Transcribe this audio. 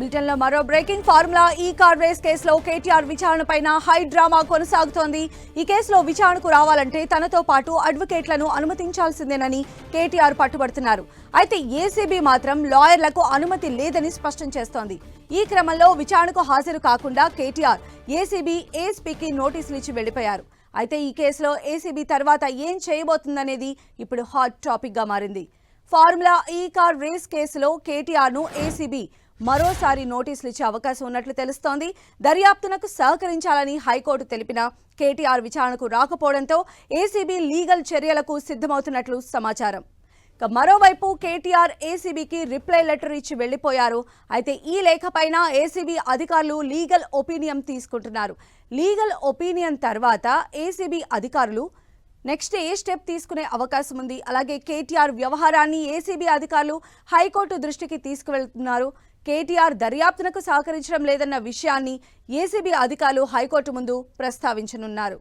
బ్రిటన్లో మరో breaking formula ఈ కార్ రేస్ కేసులో కేటీఆర్ విచారణపైన హై డ్రామా కొనసాగుతోంది. ఈ కేసులో విచారణకు రావాలంటే తనతో పాటు అడ్వకేట్లను అనుమతించాల్సిందేనని కేటీఆర్ పట్టుబడుతున్నారు. అయితే ఏసీబీ మాత్రం లాయర్లకు అనుమతి లేదని స్పష్టం చేస్తోంది. ఈ క్రమంలో విచారణకు హాజరు కాకుండా కేటీఆర్ ఏసీబీ ఏఎస్పీకి నోటీసులు ఇచ్చి వెళ్లిపోయారు. అయితే ఈ కేసులో ఏసీబీ తర్వాత ఏం చేయబోతుందనేది ఇప్పుడు హాట్ టాపిక్ గా మారింది. ఫార్ములా ఈ కార్ రేస్ కేసులో కేటీఆర్ను ఏసీబీ మరోసారి నోటీసులు ఇచ్చే అవకాశం ఉన్నట్లు తెలుస్తోంది. దర్యాప్తునకు సహకరించాలని హైకోర్టు తెలిపిన కేటీఆర్ విచారణకు రాకపోవడంతో ఏసీబీ లీగల్ చర్యలకు సిద్ధమవుతున్నట్లు సమాచారం. మరోవైపు కేటీఆర్ ఏసీబీకి రిప్లై లెటర్ ఇచ్చి వెళ్లిపోయారు. అయితే ఈ లేఖపైన ఏసీబీ అధికారులు లీగల్ ఒపీనియన్ తీసుకుంటున్నారు. లీగల్ ఒపీనియన్ తర్వాత ఏసీబీ అధికారులు నెక్స్ట్ ఏ స్టెప్ తీసుకునే అవకాశం ఉంది. అలాగే కేటీఆర్ వ్యవహారాన్ని ఏసీబీ అధికారులు హైకోర్టు దృష్టికి తీసుకువెళ్తున్నారు. కేటీఆర్ దర్యాప్తునకు సహకరించడం లేదన్న విషయాన్ని ఏసీబీ అధికారులు హైకోర్టు ముందు ప్రస్తావించనున్నారు.